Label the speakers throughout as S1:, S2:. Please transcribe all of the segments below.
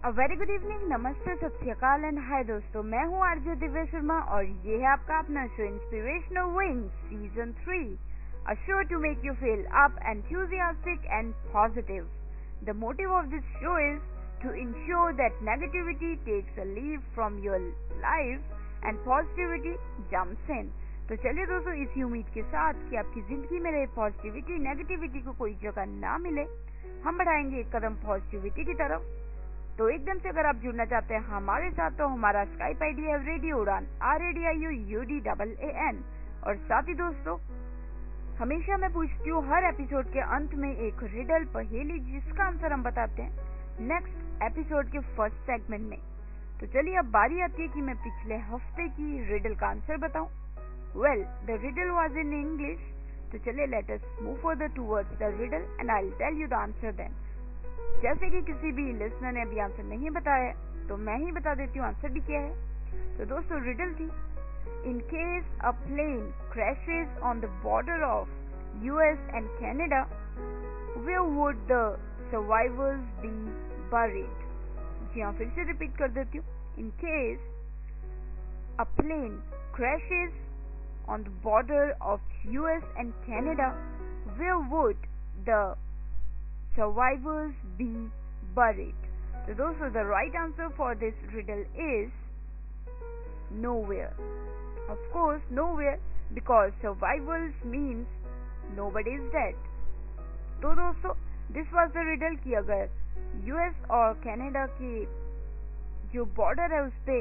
S1: A very good evening, नमस्ते, सत श्री अकाल एंड हाय दोस्तों, मैं हूँ आरजे दिव्या शर्मा और ये है आपका अपना show inspirational wings season 3, a show to make you feel up, enthusiastic and positive. The motive of this show is to ensure that negativity takes a leave from your life and positivity jumps in. तो चलिए दोस्तों, इसी उम्मीद के साथ कि आपकी जिंदगी में रहे पॉजिटिविटी, नेगेटिविटी को कोई जगह ना मिले, हम बढ़ाएंगे एक कदम पॉजिटिविटी की तरफ। तो एकदम से अगर आप जुड़ना चाहते हैं हमारे साथ, तो हमारा स्काइप आईडी है रेडियो उड़ान, RADIOUDAAN। और साथ ही दोस्तों, हमेशा मैं पूछती हूँ हर एपिसोड के अंत में एक रिडल पहेली, जिसका आंसर हम बताते हैं नेक्स्ट एपिसोड के फर्स्ट सेगमेंट में। तो चलिए अब बारी आती है कि मैं पिछले हफ्ते की रिडल का आंसर बताऊं। Well, the riddle was in English, तो चलिए let us move further towards the riddle and I will tell you the answer then. जैसे कि किसी भी लिसनर ने अभी आंसर नहीं बताया, तो मैं ही बता देती हूँ आंसर भी क्या है। तो दोस्तों, रिडल थी, in case a plane crashes on the border of US and Canada, where would the survivors be buried? जी हाँ, फिर से रिपीट कर देती हूँ। In case a plane crashes on the border of US and Canada, where would the survivors be buried? So दोस्तों, the right answer for this riddle is nowhere. Of course, nowhere, because survivors means nobody is dead. तो दोस्तों, this was the riddle कि अगर US और Canada की जो border है उस पे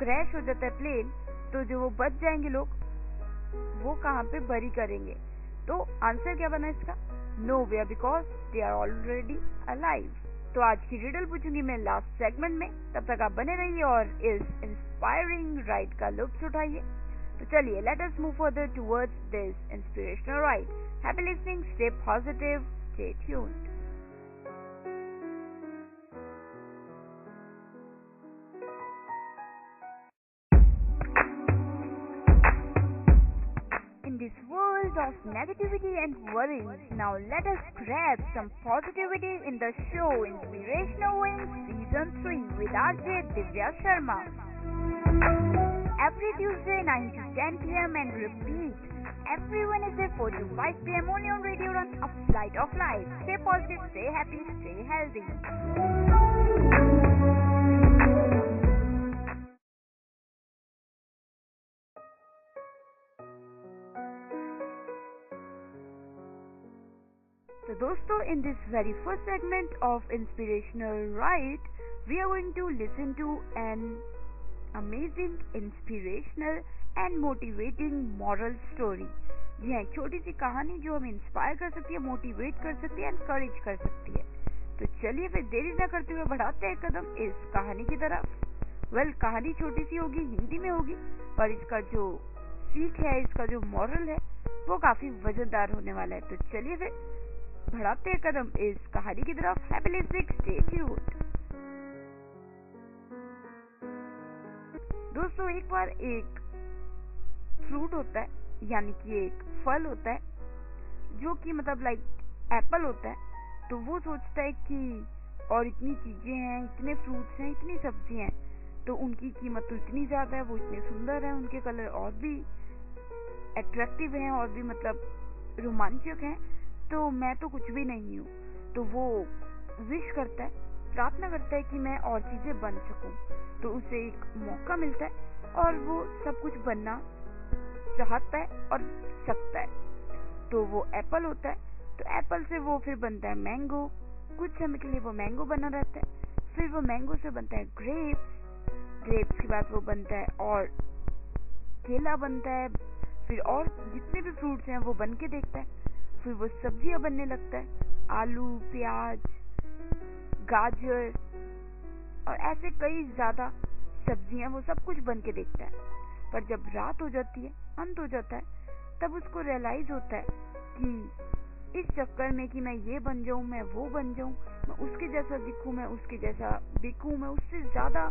S1: क्रैश हो जाता है प्लेन, तो जो वो बच जाएंगे लोग, वो कहाँ पे बरी करेंगे? तो आंसर क्या बना इसका? Nowhere, because they are already alive. तो आज की रिडल पूछूंगी मैं लास्ट सेगमेंट में, तब तक आप बने रहिए और इस इंस्पायरिंग राइड का लुत्फ उठाइए। तो चलिए, let us move further towards this inspirational ride. Happy listening, stay positive, stay tuned. This world of negativity and worries, now let us grab some positivity in the show Inspirational Wings Season 3 with RJ Divya Sharma. Every Tuesday 9 to 10 p.m. and repeat every Wednesday 4 to 5 p.m. only on Radio Udaan, a flight of life. Stay positive, stay happy, stay healthy. So दोस्तों, in this very first segment of Inspirational Ride, we are going to listen to an amazing, inspirational and motivating moral story. जी हाँ, एक छोटी सी कहानी जो हमें inspire कर सकती है, मोटिवेट कर सकती है, एनकरेज कर सकती है। तो चलिए फिर देरी न करते हुए बढ़ाते हैं कदम इस कहानी की तरफ। वेल, कहानी छोटी सी होगी, हिंदी में होगी, पर इसका जो सीख है, इसका जो मॉरल है, वो काफी वजनदार होने वाला है। तो चलिए फिर बढ़ाते हैं कदम इस कहानी की तरफ। Happy listening, stay tuned. दोस्तों, एक बार एक फ्रूट होता है, यानी कि एक फल होता है, जो कि मतलब लाइक एप्पल होता है। तो वो सोचता है कि और इतनी चीजें हैं, इतने फ्रूट्स हैं, इतनी सब्जियां हैं, तो उनकी कीमत तो इतनी ज्यादा है, वो इतने सुंदर है, उनके कलर और भी अट्रैक्टिव हैं और भी मतलब रोमांचक हैं, तो मैं तो कुछ भी नहीं हूँ। तो वो विश करता है, प्रार्थना करता है कि मैं और चीजें बन सकूं। तो उसे एक मौका मिलता है और वो सब कुछ बनना चाहता है और सकता है। तो वो एप्पल होता है, तो एप्पल से वो फिर बनता है मैंगो। कुछ समय के लिए वो मैंगो बना रहता है, फिर वो मैंगो से बनता है ग्रेप्स, ग्रेप्स के बाद वो बनता है और केला बनता है, फिर और जितने भी फ्रूट्स हैं वो बन के देखता है, फिर वो सब्जियां बनने लगता है, आलू, प्याज, गाजर और ऐसे कई ज्यादा सब्जियां, वो सब कुछ बन के देखता है। पर जब रात हो जाती है, अंत हो जाता है, तब उसको रियलाइज होता है कि इस चक्कर में कि मैं ये बन जाऊं, मैं वो बन जाऊं, मैं उसके जैसा दिखूं, मैं उसके जैसा दिखूं, मैं उससे ज्यादा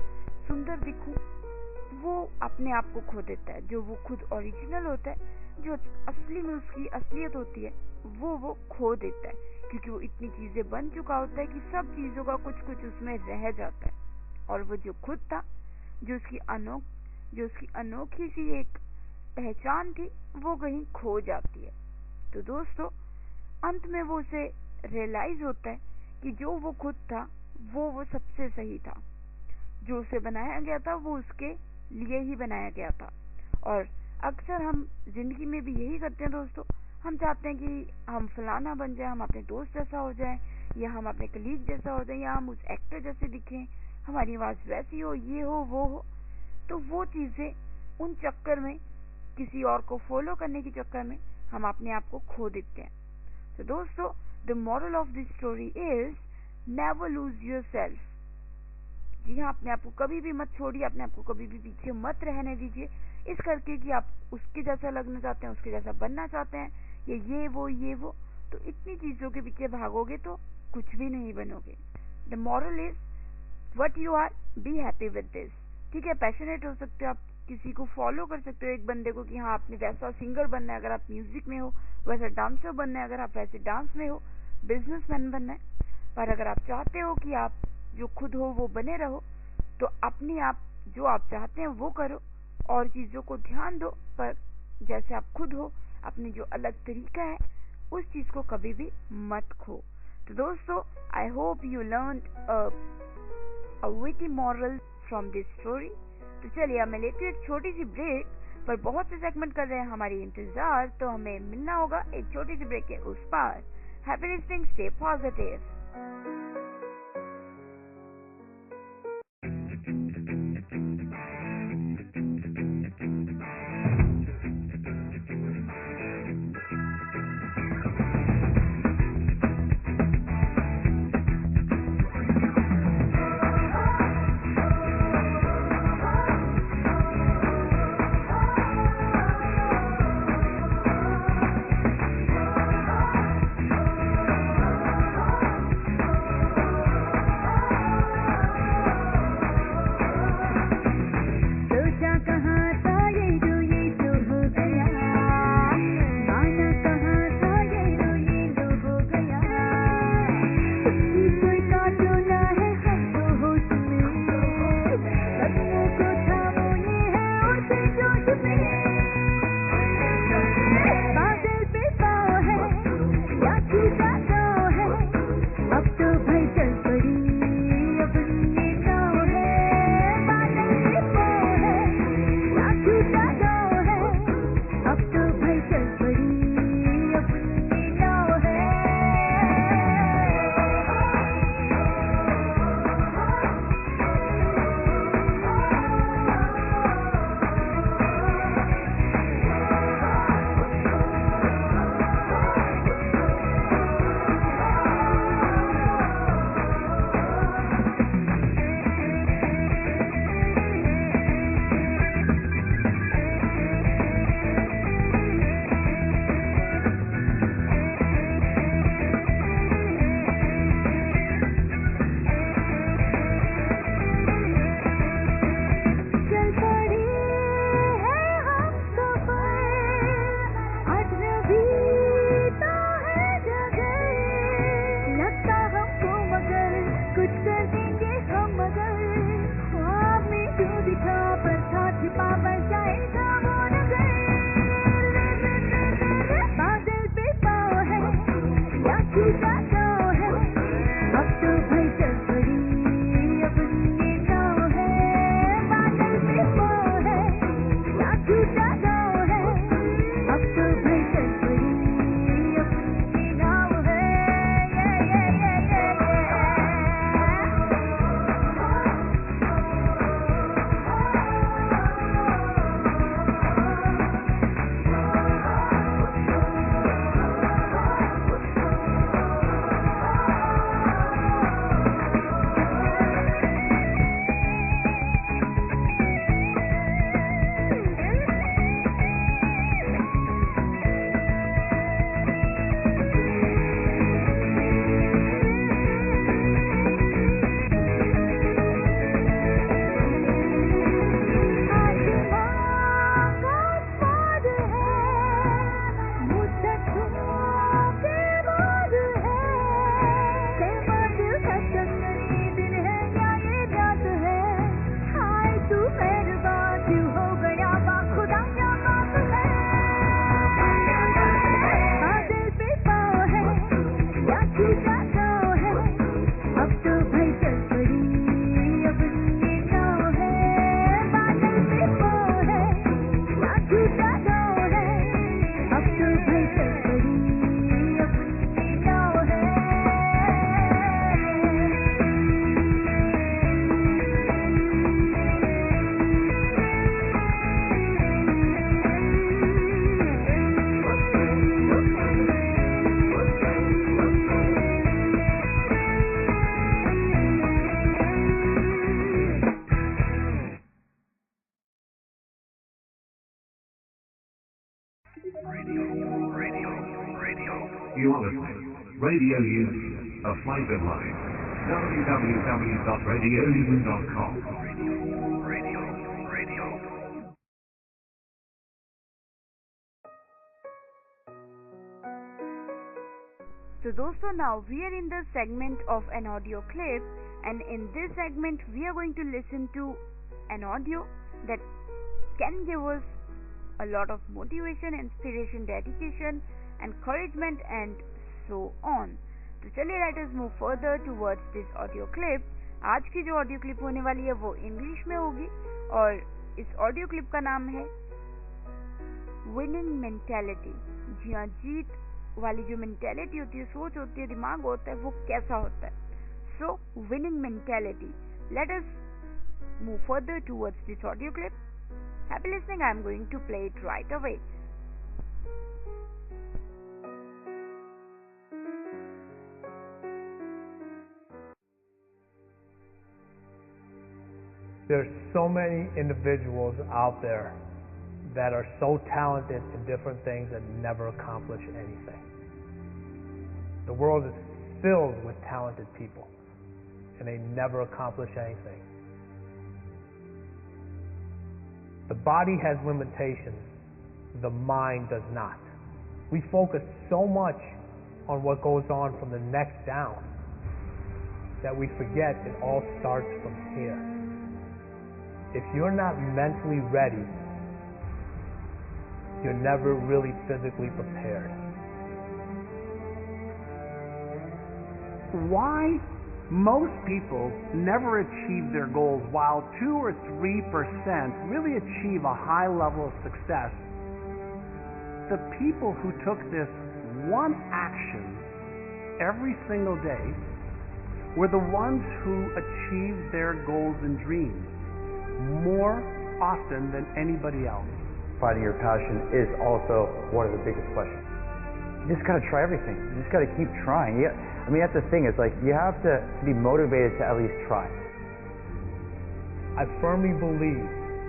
S1: सुंदर दिखूं, वो अपने आप को खो देता है। जो वो खुद ओरिजिनल होता है, जो असली में उसकी असलियत होती है, वो खो देता है, क्योंकि वो इतनी चीजें बन चुका होता है कि सब चीजों का कुछ कुछ उसमें रह जाता है, और वो जो खुद था, जो उसकी अनोखी सी एक पहचान थी, वो कहीं खो जाती है। तो दोस्तों, अंत में वो उसे रियलाइज होता है कि जो वो खुद था वो सबसे सही था, जो उसे बनाया गया था वो उसके लिए ही बनाया गया था। और अक्सर हम जिंदगी में भी यही करते हैं दोस्तों, हम चाहते हैं कि हम फलाना बन जाए, हम अपने दोस्त जैसा हो जाए, या हम अपने कलीग जैसा हो जाए, या हम उस एक्टर जैसे दिखें, हमारी आवाज वैसी हो, ये हो वो हो। तो वो चीजें, उन चक्कर में, किसी और को फॉलो करने के चक्कर में हम अपने आप को खो देते हैं। तो दोस्तों, the moral of this story is never lose yourself. जी हाँ, अपने आप को कभी भी मत छोड़िए, अपने आप को कभी भी पीछे मत रहने दीजिए इस करके कि आप उसके जैसा लगना चाहते हैं, उसके जैसा बनना चाहते हैं, या ये वो। तो इतनी चीजों के पीछे भागोगे तो कुछ भी नहीं बनोगे। The moral is what you are, be happy with this. ठीक है, पैशनेट हो सकते हो, आप किसी को फॉलो कर सकते हो, एक बंदे को, कि हाँ आपने वैसा सिंगर बनना है अगर आप म्यूजिक में हो, वैसा डांसर बनना है अगर आप वैसे डांस में हो, बिजनेसमैन बनना है। पर अगर आप चाहते हो कि आप जो खुद हो वो बने रहो, तो अपने आप जो आप चाहते हैं वो करो, और चीजों को ध्यान दो, पर जैसे आप खुद हो, अपनी जो अलग तरीका है उस चीज को कभी भी मत खो। तो दोस्तों, I hope you learn a witty moral from this story. तो चलिए, हमें लेते एक छोटी सी ब्रेक, पर बहुत से सेगमेंट कर रहे हैं हमारी इंतजार, तो हमें मिलना होगा एक छोटी सी ब्रेक के उस पार। Happy listening, stay positive.
S2: You are listening. Radio Udaan, a flavor line. www.radioudaan.com. Radio.
S1: So दोस्तों, now we are in the segment of an audio clip, and in this segment we are going to listen to an audio that can give us a lot of motivation, inspiration, dedication, encouragement and so on. तो चलिए let us move further towards this audio clip. आज की जो audio clip होने वाली है वो English में होगी और इस ऑडियो क्लिप का नाम है विनिंग मेंटालिटी। जी हाँ, जीत वाली जो मेंटालिटी होती है, सोच होती है, दिमाग होता है, वो कैसा होता है। So winning mentality. Let us move further towards this audio clip. Happy listening. I am going to play it right away.
S3: There's so many individuals out there that are so talented in different things and never accomplish anything. The world is filled with talented people and they never accomplish anything. The body has limitations, the mind does not. We focus so much on what goes on from the neck down that we forget it all starts from here. If you're not mentally ready, you're never really physically prepared.
S4: Why most people never achieve their goals while 2 or 3% really achieve a high level of success? The people who took this one action every single day were the ones who achieved their goals and dreams more often than anybody else.
S5: Finding your passion is also one of the biggest questions. You just got to try everything. You just got to keep trying. I mean, that's the thing. It's like you have to be motivated to at least try.
S3: I firmly believe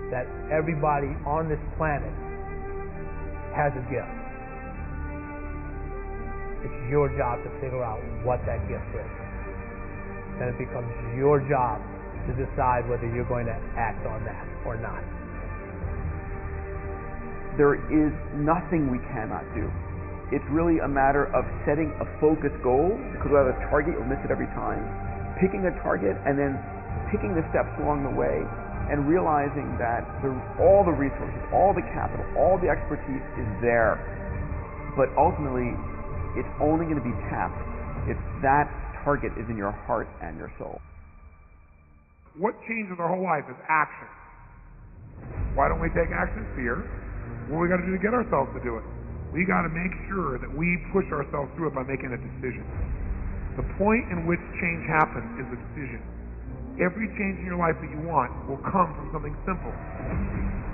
S3: that everybody on this planet has a gift. It's your job to figure out what that gift is. Then it becomes your job to decide whether you're going to act on that or not.
S6: There is nothing we cannot do. It's really a matter of setting a focused goal, because without a target you'll miss it every time. Picking a target and then picking the steps along the way and realizing that all the resources, all the capital, all the expertise is there. But ultimately, it's only going to be tapped if that target is in your heart and your soul.
S7: What changes our whole life is action. Why don't we take action? Fear. What we got to do to get ourselves to do it? We got to make sure that we push ourselves through it by making a decision. The point in which change happens is a decision. Every change in your life that you want will come from something simple,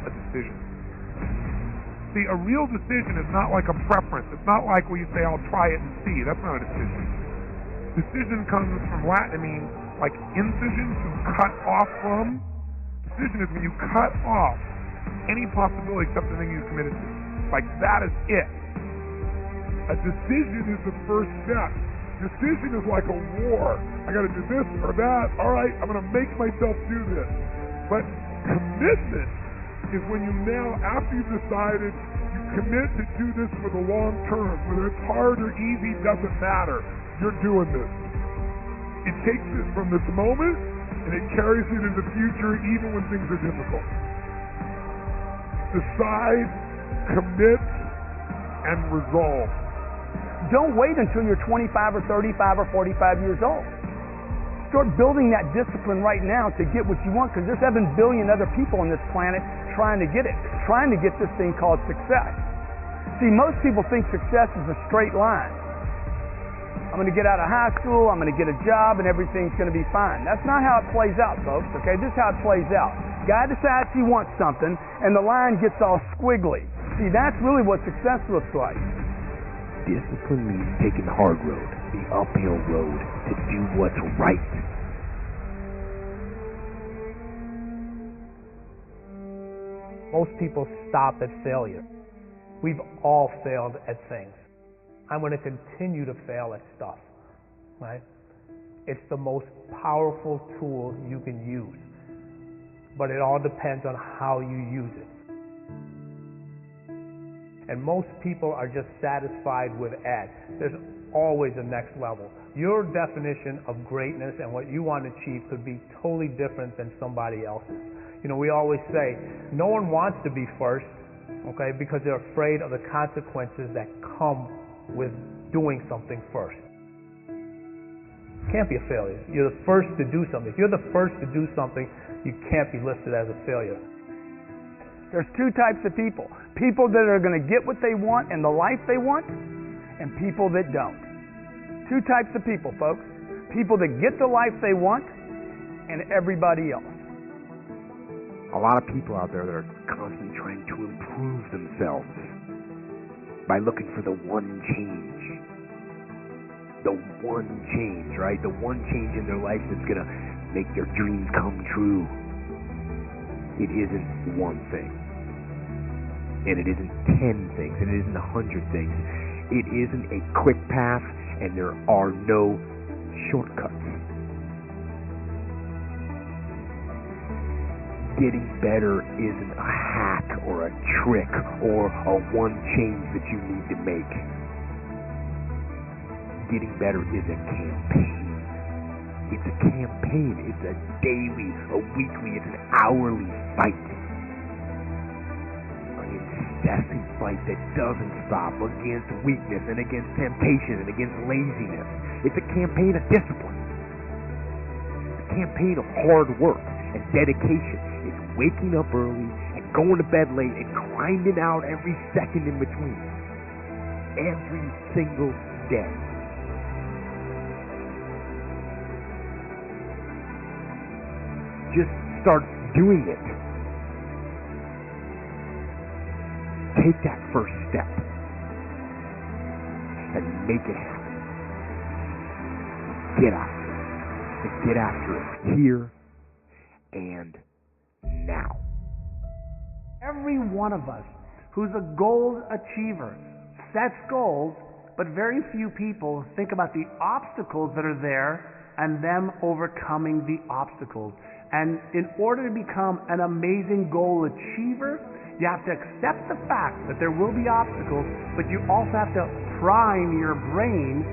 S7: a decision. See, a real decision is not like a preference. It's not like where you say, I'll try it and see. That's not a decision. Decision comes from Latin. It means like incision, to cut off from. Decision is when you cut off any possibility except the thing you committed to. Like that is it. A decision is the first step. Decision is like a war. I got to do this or that. All right, I'm going to make myself do this. But commitment is when you now, after you've decided, you commit to do this for the long term. Whether it's hard or easy, doesn't matter. You're doing this. It takes it from this moment and it carries it into the future even when things are difficult. Decide, commit, and resolve.
S4: Don't wait until you're 25 or 35 or 45 years old. Start building that discipline right now to get what you want, because there's 7 billion other people on this planet trying to get it, trying to get this thing called success. See, most people think success is a straight line. I'm going to get out of high school, I'm going to get a job, and everything's going to be fine. That's not how it plays out, folks, okay? This is how it plays out. Guy decides he wants something, and the line gets all squiggly. See, that's really what success looks like.
S8: Discipline means taking the hard road, the uphill road, to do what's right.
S3: Most people stop at failure. We've all failed at things. I'm going to continue to fail at stuff, right? It's the most powerful tool you can use, but it all depends on how you use it. And most people are just satisfied with at. There's always a next level. Your definition of greatness and what you want to achieve could be totally different than somebody else's. You know, we always say, no one wants to be first, okay, because they're afraid of the consequences that come with doing something first. You can't be a failure. You're the first to do something. If you're the first to do something, you can't be listed as a failure.
S4: There's two types of people. People that are going to get what they want and the life they want, and people that don't. Two types of people, folks. People that get the life they want, and everybody else.
S8: A lot of people out there that are constantly trying to improve themselves by looking for the one change. The one change, right? The one change in their life that's going to make their dreams come true. It isn't one thing. And it isn't 10 things. And it isn't 100 things. It isn't a quick path, and there are no shortcuts. Getting better isn't a hack or a trick or a one change that you need to make. Getting better is a campaign. It's a campaign. It's a daily, a weekly, it's an hourly fight. An incessant fight that doesn't stop against weakness and against temptation and against laziness. It's a campaign of discipline. It's a campaign of hard work and dedication. It's waking up early and going to bed late and grinding out every second in between. Every single day. Just start doing it. Take that first step and make it happen. Get after it. And get after it here and now.
S9: Every one of us who's a goal achiever sets goals, but very few people think about the obstacles that are there and them overcoming the obstacles. And in order to become an amazing goal achiever, you have to accept the fact that there will be obstacles, but you also have to prime your brain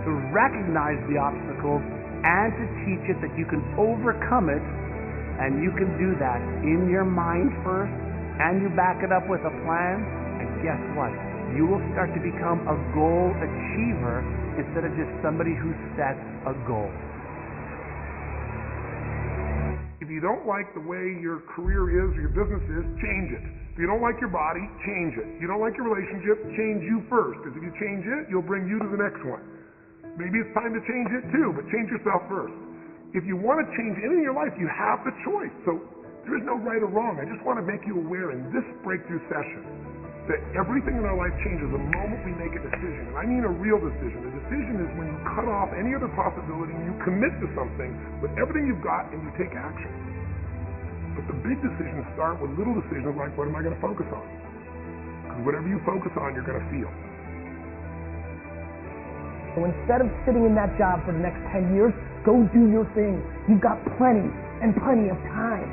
S9: to recognize the obstacles and to teach it that you can overcome it, and you can do that in your mind first, and you back it up with a plan, and guess what? You will start to become a goal achiever instead of just somebody who sets a goal.
S7: If you don't like the way your career is or your business is, change it. If you don't like your body, change it. If you don't like your relationship, change you first. Because if you change it, you'll bring you to the next one. Maybe it's time to change it too, but change yourself first. If you want to change anything in your life, you have the choice. So there is no right or wrong. I just want to make you aware in this breakthrough session that everything in our life changes the moment we make a decision. And I mean a real decision. A decision is when you cut off any other possibility and you commit to something with everything you've got and you take action. But the big decisions start with little decisions like, what am I going to focus on? Because whatever you focus on, you're going to feel.
S10: So instead of sitting in that job for the next 10 years, go do your thing. You've got plenty and plenty of time.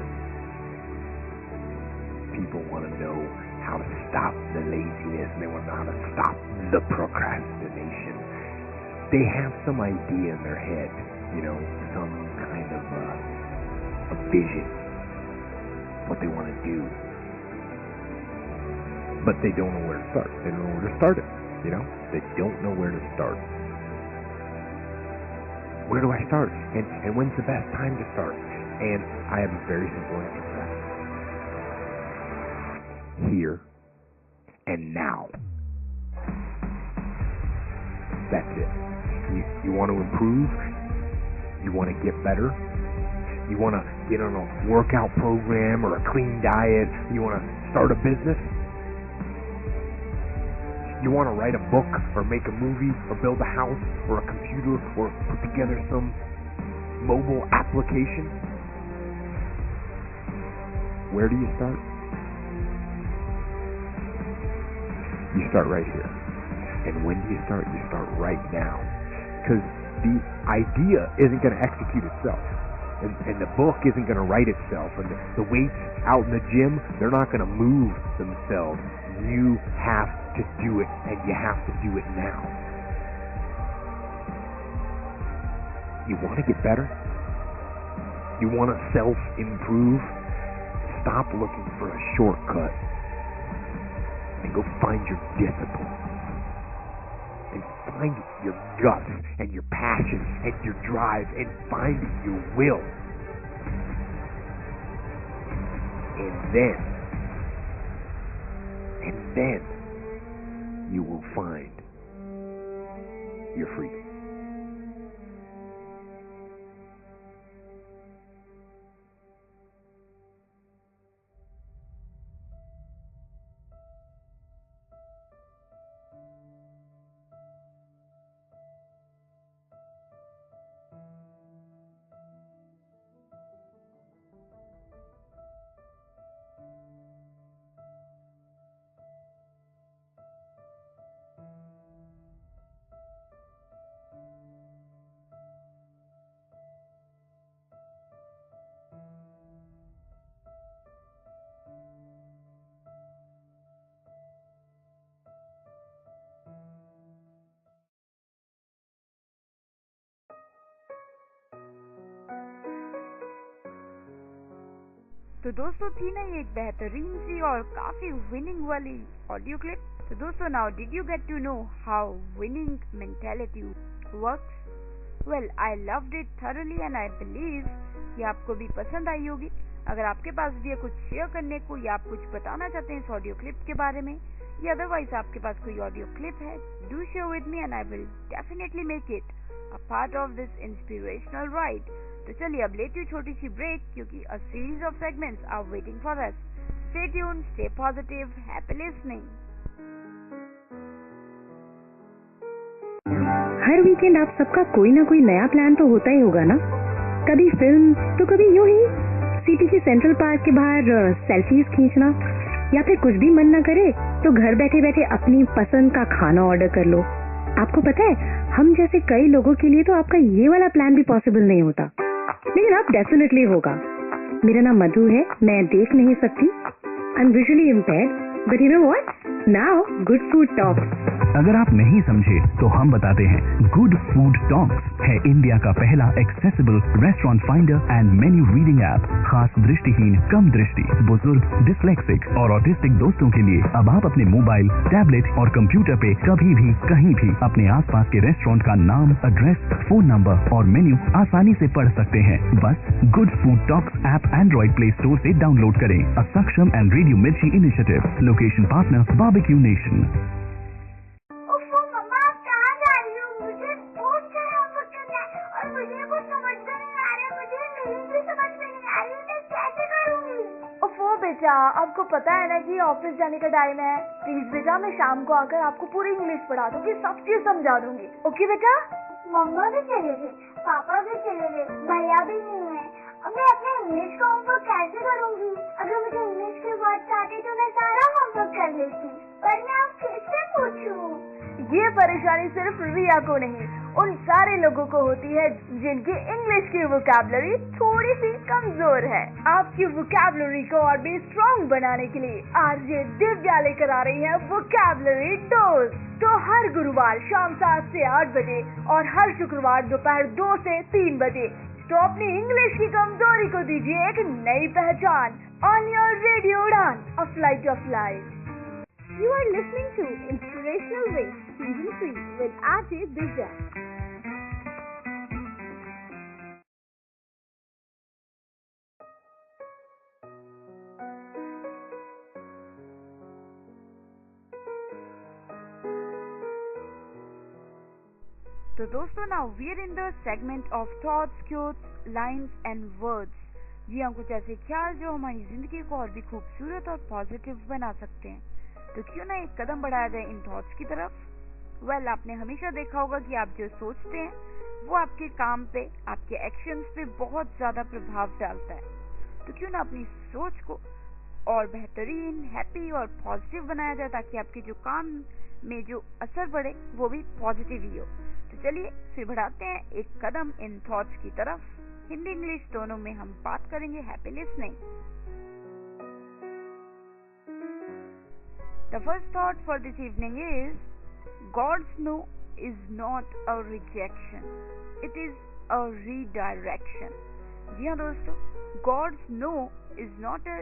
S8: People want to know how to stop the laziness, and they want to know how to stop the procrastination. They have some idea in their head, some kind of a vision, what they want to do. But they don't know where to start. They don't know where to start it, They don't know where to start. Where do I start? And when's the best time to start? And I have a very simple answer for that. Here and now. That's it. You want to improve? You want to get better? You want to get on a workout program or a clean diet? You want to start a business? You want to write a book or make a movie or build a house or a computer or put together some mobile application? Where do you start? You start right here. And when do you start? You start right now. Because the idea isn't going to execute itself. And the book isn't going to write itself. And the weights out in the gym, they're not going to move themselves. You have to do it, and you have to do it now. You want to get better? You want to self-improve? Stop looking for a shortcut and go find your discipline. And find your guts and your passion and your drive and find your will. And then you will find your freedom.
S1: तो दोस्तों थी ना ये एक बेहतरीन सी और काफी winning वाली ऑडियो क्लिप। तो दोस्तों now did you get to know how winning mentality works? Well I loved it thoroughly and I believe कि आपको भी पसंद आई होगी। अगर आपके पास भी है कुछ शेयर करने को या आप कुछ बताना चाहते हैं इस ऑडियो क्लिप के बारे में या अदरवाइज आपके पास कोई ऑडियो क्लिप है, do share with me and I will definitely make it a part of this inspirational ride. तो चलिए अब लेती हूँ छोटी सी ब्रेक क्योंकि a series of segments are waiting for us. Stay tuned, stay positive, happy listening.
S11: हर weekend आप सबका कोई ना कोई नया प्लान तो होता ही होगा ना। कभी फिल्म तो कभी यूं ही सिटी के सेंट्रल पार्क के बाहर सेल्फीज खींचना, या फिर कुछ भी मन न करे तो घर बैठे बैठे अपनी पसंद का खाना ऑर्डर कर लो। आपको पता है हम जैसे कई लोगों के लिए तो आपका ये वाला प्लान भी पॉसिबल नहीं होता, लेकिन अब डेफिनेटली होगा। मेरा नाम मधु है, मैं देख नहीं सकती, I am visually impaired, but you know what, now good food talks.
S12: अगर आप नहीं समझे तो हम बताते हैं। गुड फूड टॉक्स है इंडिया का पहला accessible restaurant finder and menu reading app, खास दृष्टिहीन, कम दृष्टि, बुजुर्ग, डिस्लेक्सिक और ऑटिस्टिक दोस्तों के लिए। अब आप अपने मोबाइल, टैबलेट और कंप्यूटर पे कभी भी कहीं भी अपने आसपास के रेस्टोरेंट का नाम, एड्रेस, फोन नंबर और मेन्यू आसानी से पढ़ सकते हैं। बस good food talks app Android play store से डाउनलोड करें। अ सक्षम एंड रेडियो मिर्ची initiative, location partner Barbeque Nation.
S13: बेटा आपको पता है ना कि ऑफिस जाने का टाइम है। प्लीज बेटा मैं शाम को आकर आपको पूरी इंग्लिश पढ़ा दूंगी, सब चीज समझा दूंगी। ओके बेटा?
S14: मम्मा भी चले गए, पापा भी चले गए, भैया भी नहीं है। अब मैं अपने इंग्लिश का होमवर्क कैसे करूंगी? अगर मुझे इंग्लिश के वर्ड्स आते तो मैं सारा होमवर्क कर लेती, पर मैं अब किससे पूछूं?
S13: ये परेशानी सिर्फ रिया को नहीं, उन सारे लोगों को होती है जिनकी इंग्लिश की वोकैबुलरी थोड़ी सी कमजोर है। आपकी वोकैबुलरी को और भी स्ट्रॉन्ग बनाने के लिए आरजे दिव्या लेकर आ रही है वोकैबुलरी डोज। तो हर गुरुवार शाम 7 से 8 बजे और हर शुक्रवार दोपहर 2 से 3 बजे तो अपनी इंग्लिश की कमजोरी को दीजिए एक नई पहचान ऑन योर रेडियो उड़ान, a flight of life.
S15: You are listening to Inspirational Way, Season 3 with RJ Divya.
S1: तो दोस्तों now we are in the segment of thoughts, quotes, lines and words. जी हाँ, कुछ ऐसे ख्याल जो हमारी जिंदगी को और भी खूबसूरत और पॉजिटिव बना सकते हैं। तो क्यों ना एक कदम बढ़ाया जाए इन थॉट्स की तरफ। वेल आपने हमेशा देखा होगा कि आप जो सोचते हैं वो आपके काम पे, आपके एक्शंस पे बहुत ज्यादा प्रभाव डालता है। तो क्यों ना अपनी सोच को और बेहतरीन, हैप्पी और पॉजिटिव बनाया जाए, ताकि आपके जो काम में जो असर पड़े वो भी पॉजिटिव ही हो। तो चलिए फिर बढ़ाते हैं एक कदम इन थॉट्स की तरफ। हिंदी इंग्लिश दोनों में हम बात करेंगे। Happy listening. The first thought for this evening is God's no is not a rejection, it is a redirection. जी हाँ दोस्तों, God's no is not a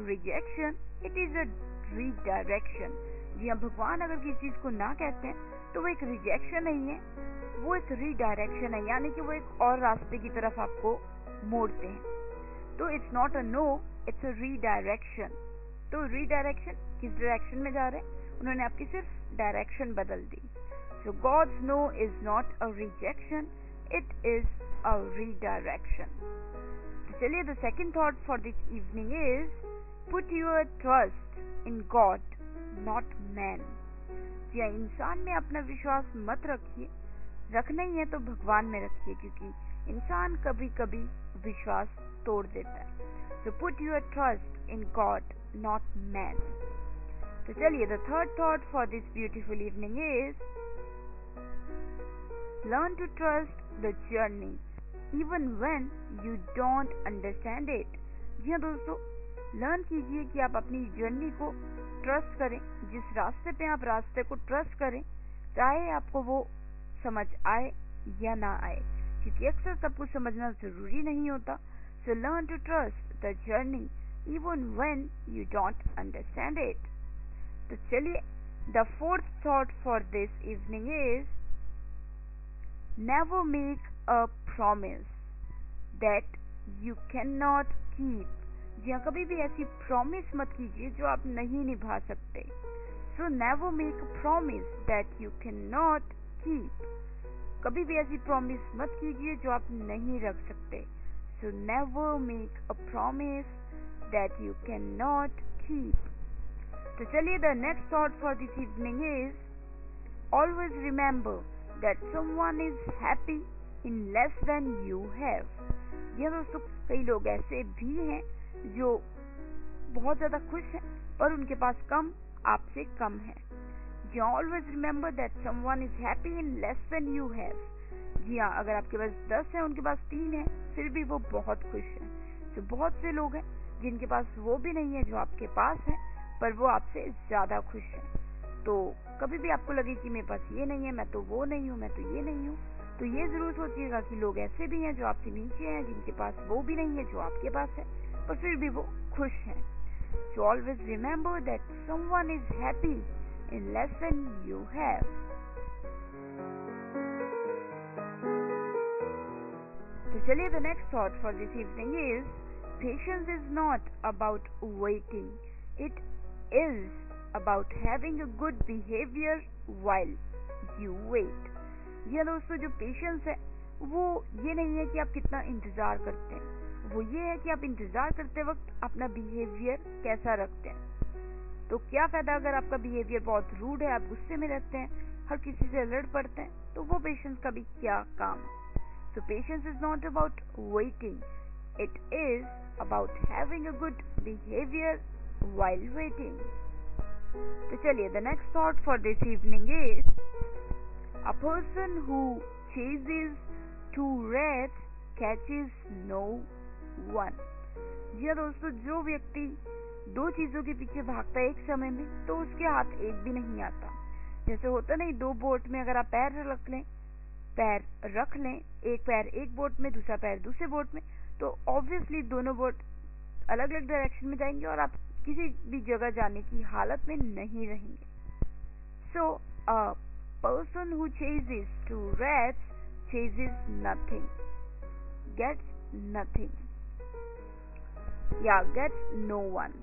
S1: rejection, it is a redirection. जी हाँ, भगवान अगर किसी चीज को ना कहते हैं तो वो एक रिजेक्शन नहीं है, वो एक रीडायरेक्शन है, यानी कि वो एक और रास्ते की तरफ आपको मोड़ते हैं। तो it's not a no, it's a redirection. तो रीडायरेक्शन किस डायरेक्शन में जा रहे हैं, उन्होंने आपकी सिर्फ डायरेक्शन बदल दी। So God's no is not a rejection, it is a redirection. तो चलिए, the second thought for this evening is put your trust in God, not man. या इंसान में अपना विश्वास मत रखिए, रखना ही है तो भगवान में रखिए, क्योंकि इंसान कभी कभी विश्वास तोड़ देता है। So put your trust in God, not man. तो चलिए, the third thought for this beautiful evening is learn to trust the journey even when you don't understand it. जी हाँ दोस्तों, लर्न कीजिए कि आप अपनी जर्नी को ट्रस्ट करें। जिस रास्ते पे आप रास्ते को ट्रस्ट करें, चाहे आपको वो समझ आए या ना आए, क्योंकि अक्सर सब कुछ समझना जरूरी नहीं होता। So learn to trust the journey even when you don't understand it. तो चलिए, the fourth thought for this evening is never make a promise that you cannot keep. जी हाँ, कभी भी ऐसी प्रॉमिस मत कीजिए जो आप नहीं निभा सकते। So never make a promise that you cannot keep. कभी भी ऐसी प्रॉमिस मत कीजिए जो आप नहीं रख सकते। So never make a promise that you cannot keep. तो चलिए, the next thought for this evening is always remember that someone is happy in less than you have. ये दोस्तों, कई लोग ऐसे भी हैं जो बहुत ज्यादा खुश हैं और उनके पास कम आपसे कम है। जी, always remember that someone is happy in less than you have. जी हाँ, अगर आपके पास 10 है, उनके पास 3 है, फिर भी वो बहुत खुश है। तो बहुत से लोग हैं जिनके पास वो भी नहीं है जो आपके पास है, पर वो आपसे ज्यादा खुश है। तो कभी भी आपको लगे कि मेरे पास ये नहीं है, मैं तो वो नहीं हूँ, मैं तो ये नहीं हूँ, तो ये जरूर सोचिएगा कि लोग ऐसे भी हैं जो आपसे नीचे हैं, जिनके पास वो भी नहीं है जो आपके पास है, पर फिर भी वो खुश हैं। So always remember that someone is happy in less than you have. तो चलिए, the next thought for this evening is patience is not about waiting, it is about having a good behavior while you wait. ये दोस्तों, जो patience है वो ये नहीं है कि आप कितना इंतजार करते हैं, वो ये है कि आप इंतजार करते वक्त अपना बिहेवियर कैसा रखते हैं। तो क्या फायदा अगर आपका बिहेवियर बहुत रूड है, आप गुस्से में रहते हैं, हर किसी से लड़ पड़ते हैं, तो वो पेशेंस का भी क्या काम। So patience is not about waiting, it is about having a good behavior while waiting. तो चलिए, the next thought for this evening is a person who chases two rats catches no one. जी हाँ दोस्तों, जो व्यक्ति 2 चीजों के पीछे भागता है एक समय में, तो उसके हाथ एक भी नहीं आता। जैसे होता नहीं, 2 बोट में अगर आप पैर रख लें, एक पैर एक बोट में, दूसरा पैर दूसरे बोट में, तो ऑब्वियसली दोनों बोट अलग अलग डायरेक्शन में जाएंगे और आप किसी भी जगह जाने की हालत में नहीं रहेंगे। So a person who chases two rats chases nothing, gets nothing, या gets no one.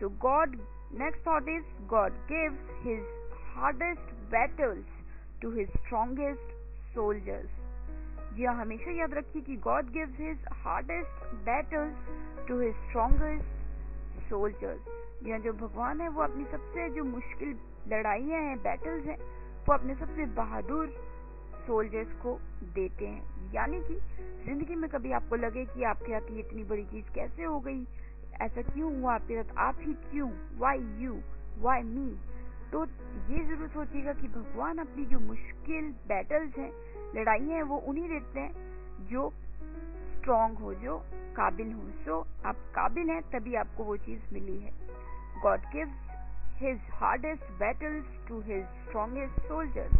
S1: So God, next thought is God gives his hardest battles to his strongest soldiers. जी हाँ, हमेशा याद रखिए कि God gives his hardest battles to his strongest soldiers. जी हाँ, जो भगवान है वो अपनी सबसे जो मुश्किल लड़ाइयाँ हैं, बैटल्स हैं, वो अपने सबसे बहादुर सोल्जर्स को देते हैं। यानी कि जिंदगी में कभी आपको लगे कि आपके साथ ये इतनी बड़ी चीज कैसे हो गई, ऐसा क्यों हुआ आपके साथ, आप ही क्यों, वाई यू, वाई मी। तो ये जरूर सोचिएगा कि भगवान अपनी जो मुश्किल बैटल्स हैं, लड़ाइयाँ हैं, वो उन्हीं देते हैं जो स्ट्रांग हो, जो काबिल हो। सो आप काबिल हैं तभी आपको वो चीज मिली है। God gives his hardest battles to his strongest soldiers.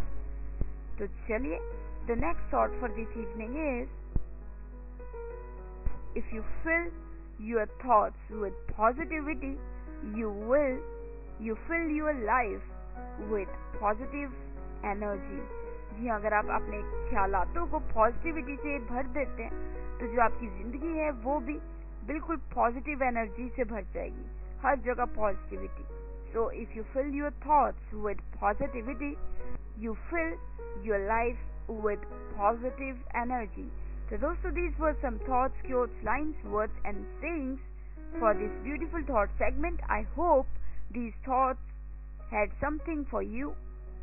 S1: तो चलिए, the next thought for this evening is, if you fill your thoughts with positivity, you fill your life with positive energy। जी, अगर आप अपने ख्यालातों को पॉजिटिविटी से भर देते हैं तो जो आपकी जिंदगी है वो भी बिल्कुल पॉजिटिव एनर्जी से भर जाएगी, हर जगह positivity. So if you fill your thoughts with positivity, you fill your life with positive energy. So दोस्तों, these were some thoughts, quotes, lines, words and sayings for this beautiful thought segment. I hope these thoughts had something for you.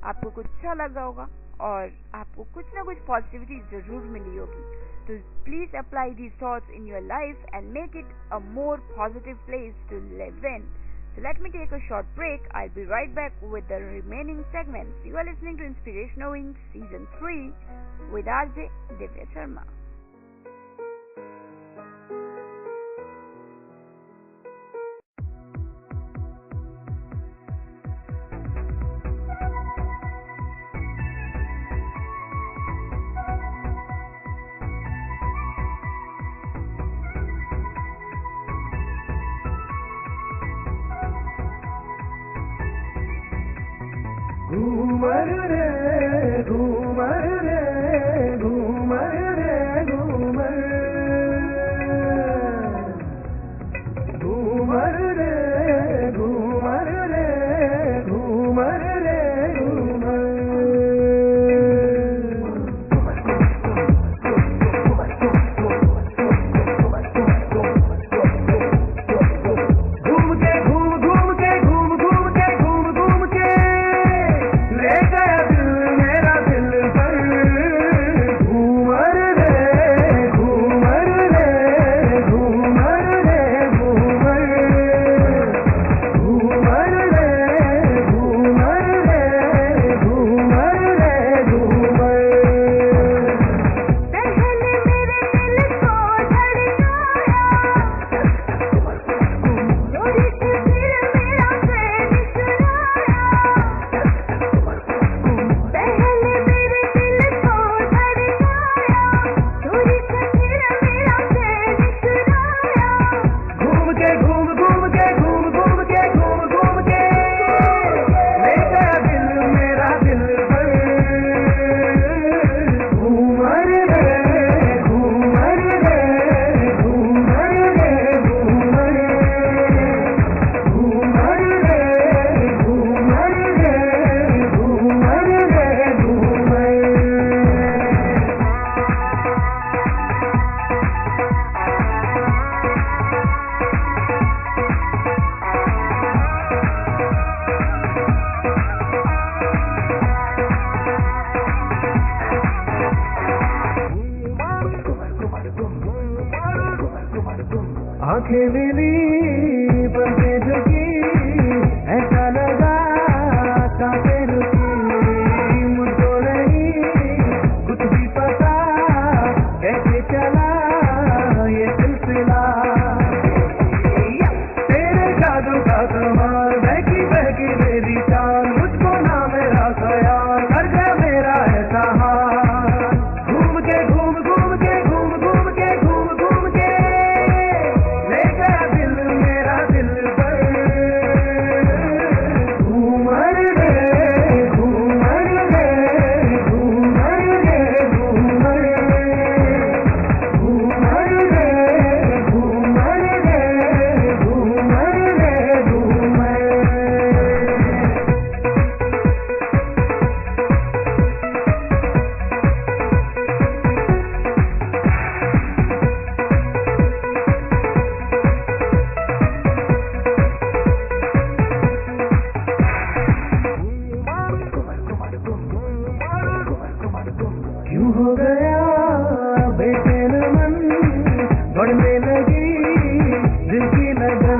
S1: आपको कुछ अच्छा लगा होगा और आपको कुछ ना कुछ पॉजिटिविटी जरूर मिली होगी। तो please apply these thoughts in your life and make it a more positive place to live in. So let me take a short break. I'll be right back with the remaining segments. You are listening to Inspirational Wings Season 3 with RJ Divya Sharma.
S16: Ghoomar रे घूमर रे घूमर रे घूमर घूमर रे घूमर रे घूमर रे घूमर। घूम के घूम घूम के घूम घूम के घूम घूम के ले गया दिल मेरा दिल पर। घूमर रे घूमर रे घूमर रे घूमर घूमर रे घूमर रे घूमर रे घूमर। पहले मेरे दिल को धड़काया, चोरी से फिर मेरा चैन चुराया। पहले मेरे दिल को धड़काया, चोरी से फिर मेरा चैन चुराया। घूम के घूम घूम के घूम घूम के घूम घूम के ले गया दिल मेरा दिल पर। घूमर रे घूमर रे घूमर रे घूमर घूमर रे घूमर रे घूमर रे घूमर। आंखें मिली पर्दे झुकी, ऐसा लगा सांसें रुकी। मुझको नहीं कुछ भी पता कैसे चला ये सिलसिला। तेरे जादू का कमाल, बहकी बहकी मेरी चाल, मुझको ना मेरा ख्याल, कर गया मेरा ऐसा हाल। घूम के घूम घूम के घूम घूम के घूम घूम के ले गया दिल मेरा दिल पर। घूमर रे घूमर रे घूमर रे घूमर घूमर रे घूमर रे घूमर रे घूमर। क्यों हो गया बेचैन मन, बढ़ने लगी दिल की लगन।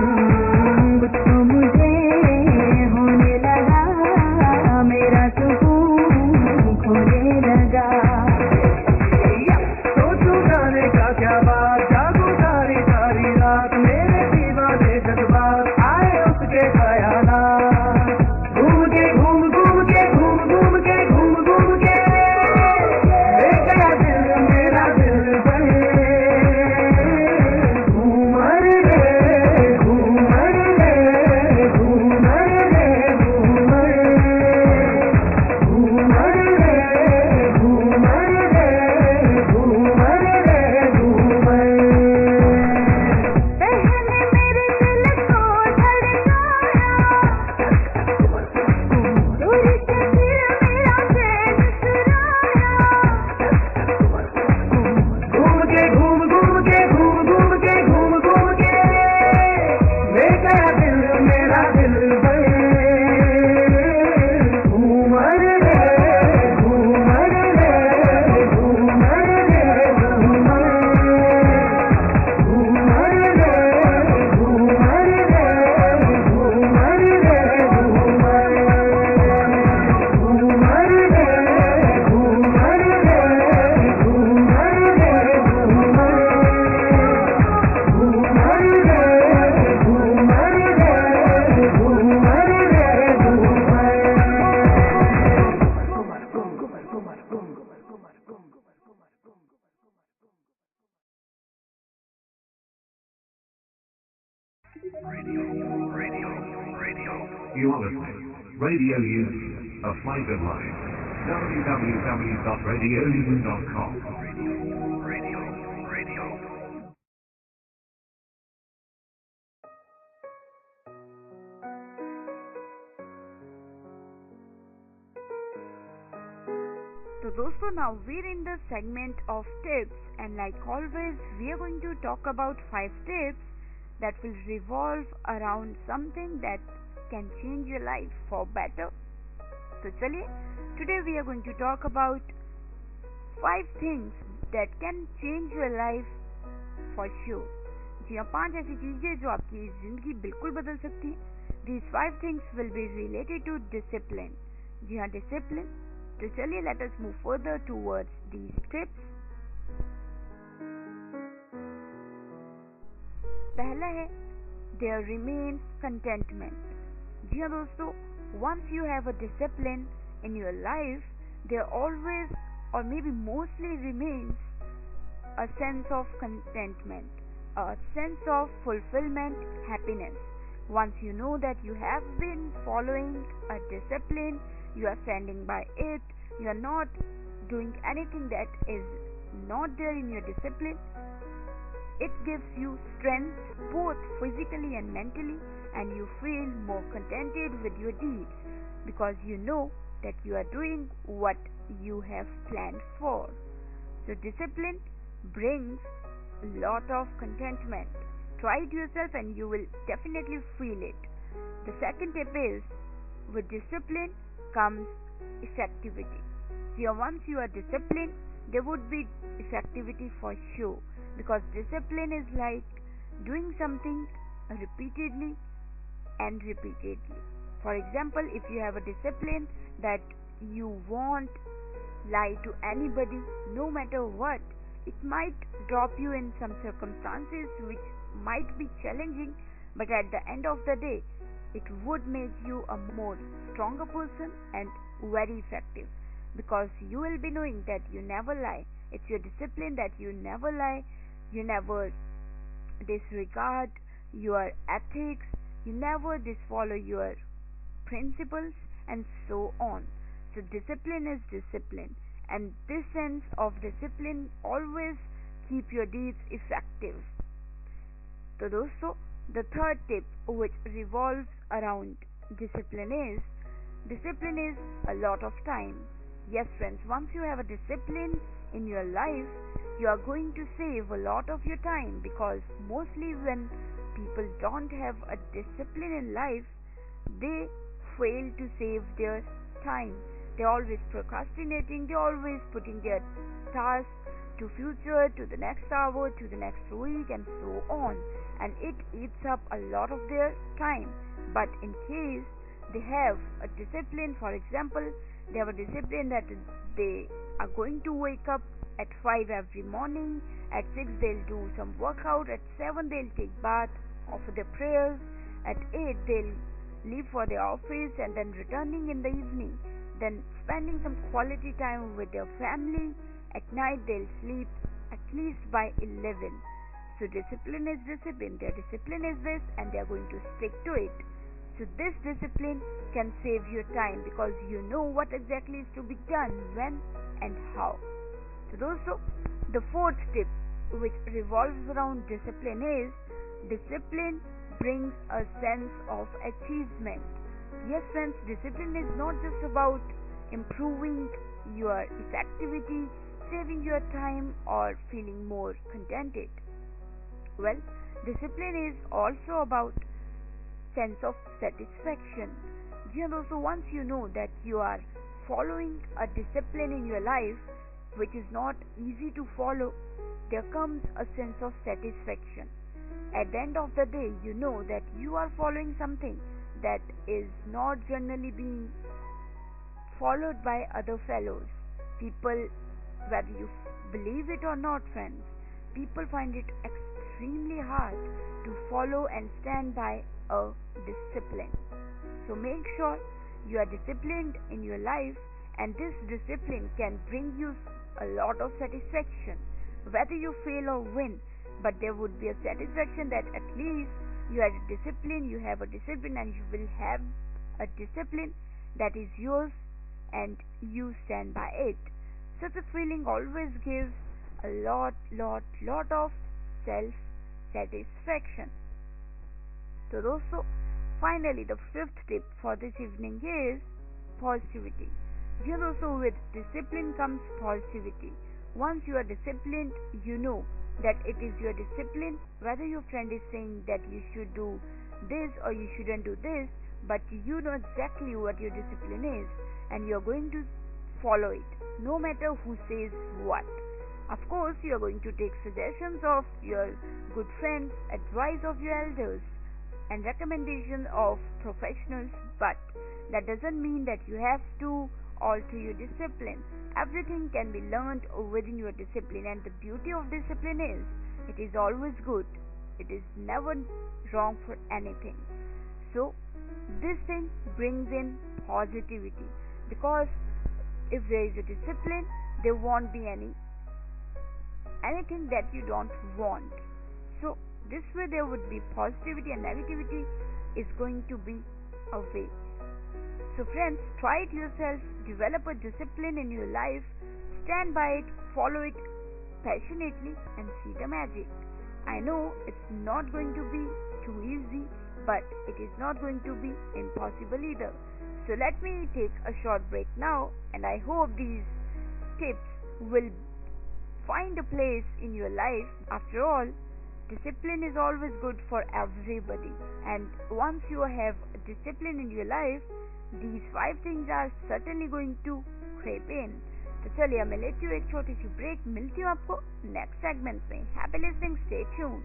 S2: You are listening. Radio Udaan, a flavor line. www.radioudaan.com. Radio.
S1: So दोस्तों, now we're in the segment of tips, and like always we are going to talk about 5 tips that will revolve around something that can change your life for better. So चलिए, today we are going to talk about 5 things that can change your life for sure. जी हाँ, 5 ऐसी चीजें जो आपकी जिंदगी बिल्कुल बदल सकती हैं. These 5 things will be related to discipline. जी हाँ, discipline. तो चलिए, let us move further towards these tips. पहला है there remains contentment. जी हाँ दोस्तों, once you have a discipline in your life, there always or maybe mostly remains a sense of contentment, a sense of fulfillment, happiness. Once you know that you have been following a discipline, you are standing by it, you are not doing anything that is not there in your discipline, it gives you strength both physically and mentally, and you feel more contented with your deeds because you know that you are doing what you have planned for. So discipline brings a lot of contentment. Try it yourself and you will definitely feel it. The second tip is, with discipline comes effectivity. So once you are disciplined, there would be effectivity for sure, because discipline is like doing something repeatedly and repeatedly. For example, if you have a discipline that you won't lie to anybody no matter what, it might drop you in some circumstances which might be challenging, but at the end of the day it would make you a more stronger person and very effective, because you will be knowing that you never lie. It's your discipline that you never lie, you never disregard your ethics, you never disfollow your principles, and so on. So discipline is discipline, and this sense of discipline always keep your deeds effective. So दोस्तों, the third tip which revolves around discipline is a lot of time. Yes friends, once you have a discipline in your life, you are going to save a lot of your time, because mostly when people don't have a discipline in life, they fail to save their time. They're always procrastinating, they're always putting their tasks to future, to the next hour, to the next week, and so on, and it eats up a lot of their time. But in case they have a discipline, for example, they have a discipline that they are going to wake up at 5 every morning, at 6 they'll do some workout, at 7 they'll take bath, offer their prayers, at 8 they'll leave for their office, and then returning in the evening, then spending some quality time with their family. At night they'll sleep at least by 11. So discipline is discipline. Their discipline is this, and they are going to stick to it. So this discipline can save your time, because you know what exactly is to be done, when and how. So dosto, the fourth tip which revolves around discipline is, discipline brings a sense of achievement. Yes friends, discipline is not just about improving your effectivity, saving your time, or feeling more contented. Well, discipline is also about sense of satisfaction. So once you know that you are following a discipline in your life which is not easy to follow, there comes a sense of satisfaction. At the end of the day, you know that you are following something that is not generally being followed by other fellows. People, whether you believe it or not friends, people find it extremely hard to follow and stand by a discipline. So make sure you are disciplined in your life, and this discipline can bring you a lot of satisfaction, whether you fail or win, but there would be a satisfaction that at least you are disciplined, you have a discipline, and you will have a discipline that is yours and you stand by it. Such a feeling always gives a lot of self satisfaction. So दोस्तों, finally the fifth tip for this evening is positivity. You know, so with discipline comes positivity. Once you are disciplined, you know that it is your discipline. Whether your friend is saying that you should do this or you shouldn't do this, but you know exactly what your discipline is and you are going to follow it, no matter who says what. Of course, you are going to take suggestions of your good friends, advice of your elders, and recommendation of professionals, but that doesn't mean that you have to alter your discipline. Everything can be learned within your discipline, and the beauty of discipline is it is always good. It is never wrong for anything. So this thing brings in positivity, because if there is a discipline, there won't be anything that you don't want. So this way there would be positivity, and negativity is going to be away. So friends, try it yourself, develop a discipline in your life, stand by it, follow it passionately, and see the magic. I know it's not going to be too easy, but it is not going to be impossible either. So let me take a short break now, and I hope these tips will find a place in your life. After all, discipline is always good for everybody, and once you have discipline in your life, these 5 things are certainly going to creep in. तो चलिए मैं लेती हूँ एक छोटी सी break, मिलती हूँ आपको नेक्स्ट सेगमेंट में. Happy listening, stay tuned.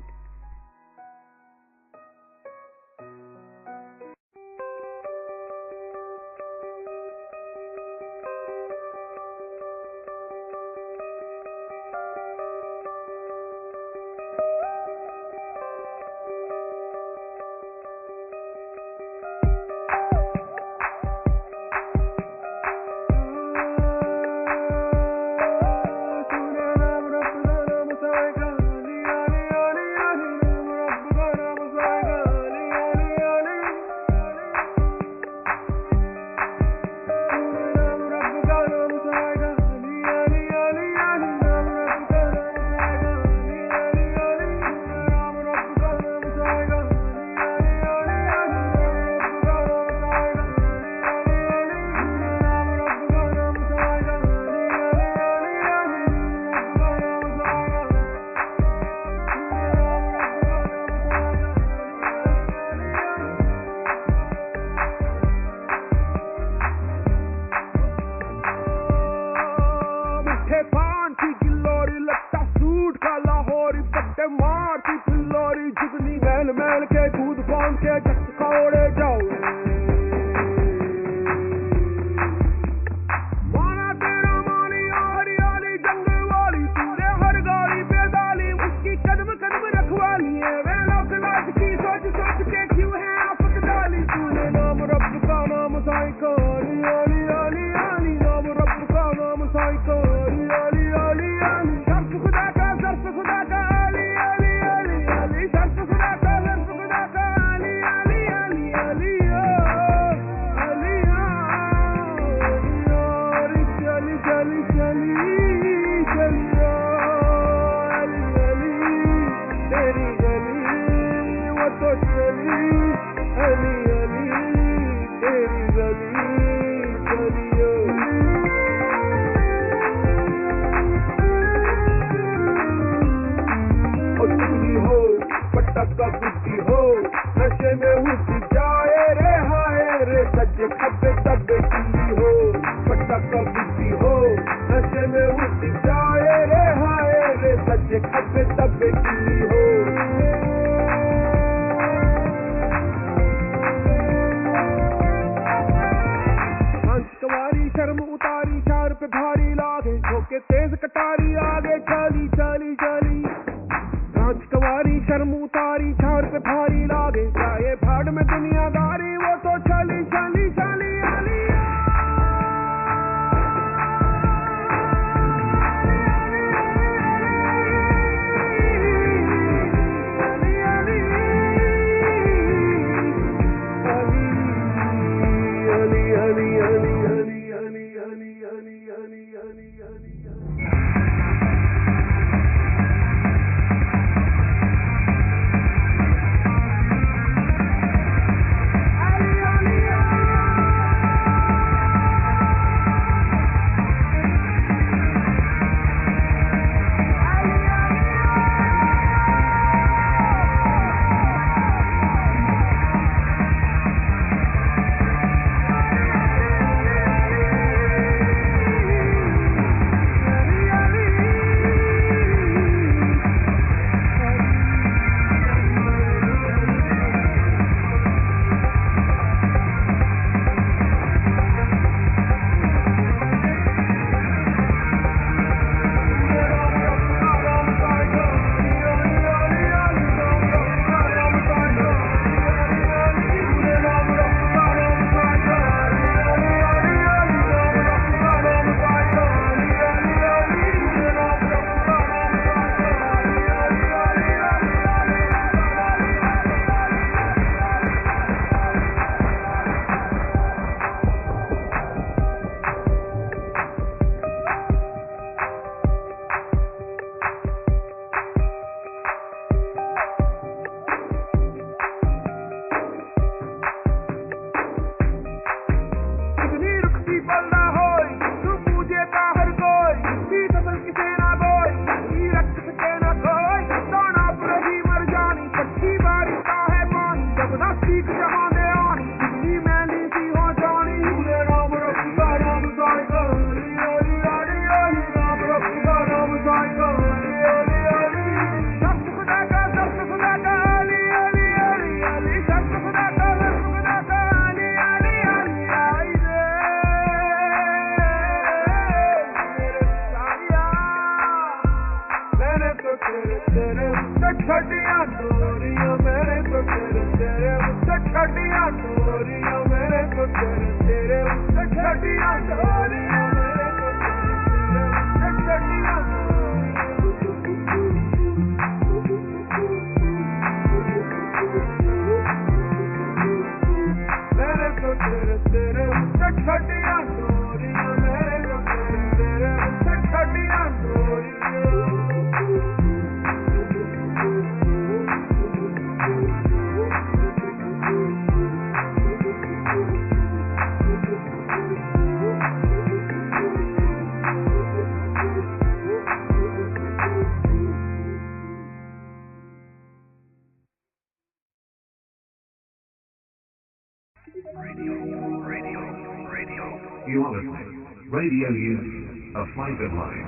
S2: You are listening. Radio Udaan, a flavoured life.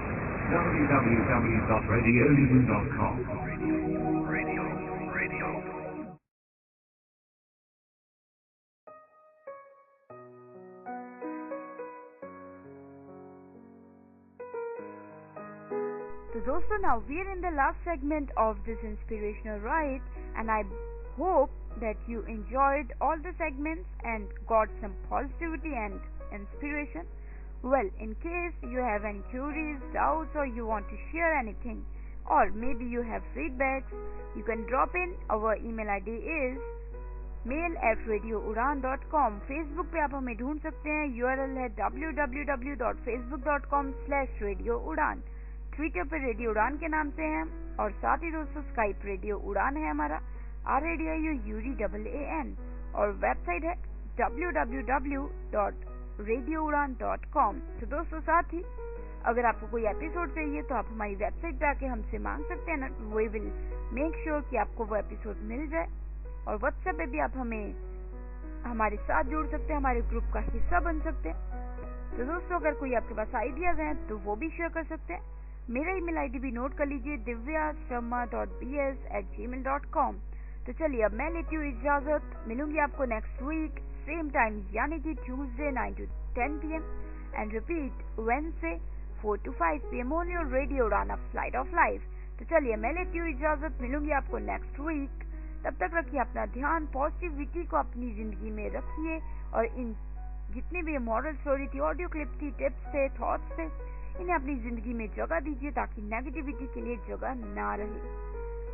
S2: www.radioudaan.com. Radio.
S1: So dosto, now we are in the last segment of this inspirational ride, and I hope that you enjoyed all the segments and got some positivity and inspiration. Well, in case you have any queries, doubts, or you want to share anything, or maybe you have feedbacks, you can drop in. Our email ID is mail@radioudaan.com. Facebook पे आप हमें ढूंढ सकते हैं. URL है www.facebook.com/radioudaan. Twitter पे radio उड़ान के नाम से हैं, और साथ ही दोस्तों स्काइप रेडियो उड़ान है हमारा, RADIOUDAAN, और वेबसाइट है www.radioudaan.com. तो दोस्तों साथ ही अगर आपको कोई एपिसोड चाहिए तो आप हमारी वेबसाइट पे आके हमसे मांग सकते हैं ना. वी विल मेक श्योर कि आपको वो एपिसोड मिल जाए. और व्हाट्सएप पे भी आप हमें हमारे साथ जोड़ सकते हैं, हमारे ग्रुप का हिस्सा बन सकते हैं. तो दोस्तों अगर कोई आपके पास आइडियाज हैं तो वो भी शेयर कर सकते हैं. मेरा ईमेल आईडी भी नोट कर लीजिए, divyasharma.bs@gmail.com. तो चलिए अब मैं लेती हूँ इजाजत. मिलूंगी आपको नेक्स्ट वीक सेम टाइम, यानी कि Tuesday 9 to 10 PM and repeat Wednesday 4 to 5 PM on your radio उड़ान, अ फ्लाइट ऑफ लाइफ. तो चलिए मैं लेती हूँ इजाजत. मिलूंगी आपको नेक्स्ट वीक. तब तक रखिए अपना ध्यान, पॉजिटिविटी को अपनी जिंदगी में रखिए, और इन जितनी भी मॉरल स्टोरी थी, ऑडियो क्लिप थी, टिप्स थे, थॉट्स थे, इन्हें अपनी जिंदगी में जगह दीजिए ताकि नेगेटिविटी के लिए जगह ना रहे.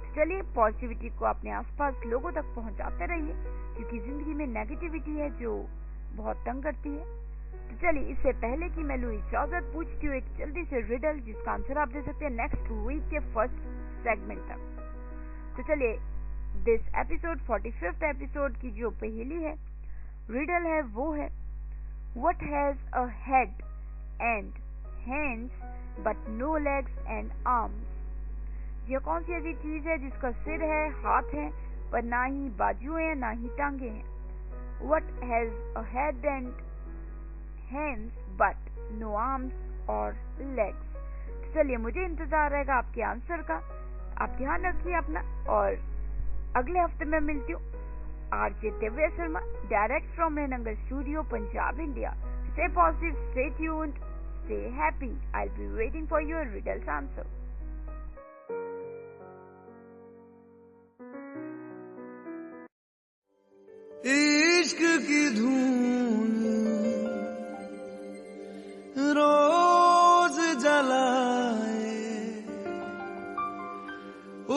S1: तो चलिए पॉजिटिविटी को अपने आसपास लोगों तक पहुंचाते रहिए, क्योंकि जिंदगी में नेगेटिविटी है जो बहुत तंग करती है. तो चलिए, इससे पहले कि मैं लूं इजाजत, पूछती हूँ एक जल्दी से रिडल जिसका आंसर आप दे सकते हैं नेक्स्ट वीक के फर्स्ट सेगमेंट तक। तो चलिए, दिस एपिसोड 45th एपिसोड की जो पहेली है, रिडल है, वो है what has a head and hands but no legs and arms. यह कौन सी ऐसी चीज है जिसका सिर है, हाथ है, पर ना ही बाजुएं हैं, ना ही टांगे हैं। What has a head and hands but no arms और लेग्स। तो चलिए, मुझे इंतजार रहेगा आपके आंसर का। आप ध्यान रखिए अपना, और अगले हफ्ते में मिलती हूँ RJ Divya Sharma, direct from Mehnagar studio, Punjab, India. Stay positive, stay tuned, stay happy. I will be waiting for your riddles answer.
S16: इश्क की धून रोज जलाए,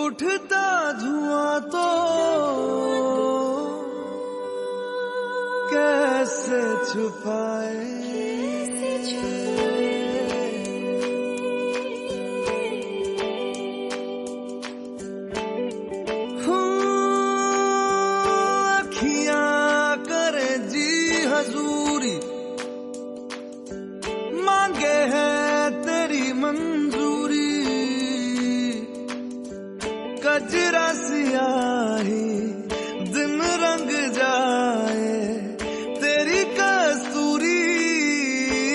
S16: उठता धुआं तो कैसे छुपाए। अखियां करे जी हजूरी, मांगे है तेरी मंजूरी। कजरा सियाही दिन रंग जाए, तेरी कस्तूरी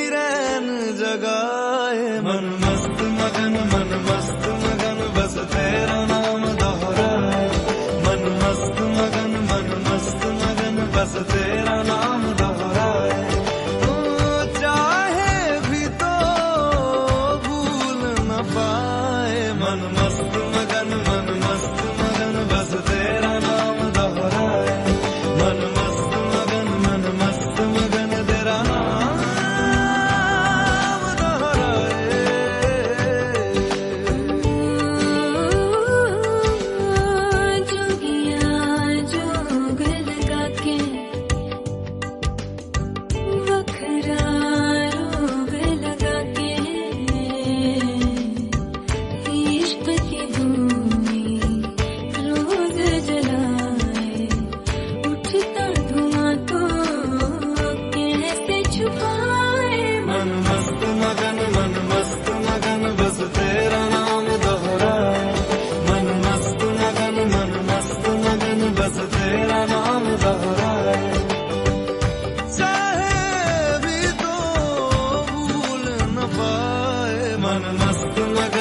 S16: रैन जगाए। मन मस्त मगन बस तेरा नाम दोहराए। मन मस्त मगन बस तेरा नाम दोहराए। चाहे भी तो भूल न पाए। मन मस्त मगन बस तेरा नाम दोहराए। मन मस्त मगन तेरा नाम दोहराए।
S17: जोगिया जोग लगा के वखरा रोग लगा के, इश्क की भूमि रोज जलाए, उठता धुआं तो कैसे छुपाए।
S16: मन मस्त मगन बस तेरा नाम दोहराए। मन मस्त मगन बस तेरा नाम दोहराए। चाहे भी तो भूल न पाए। मन मस्त मगन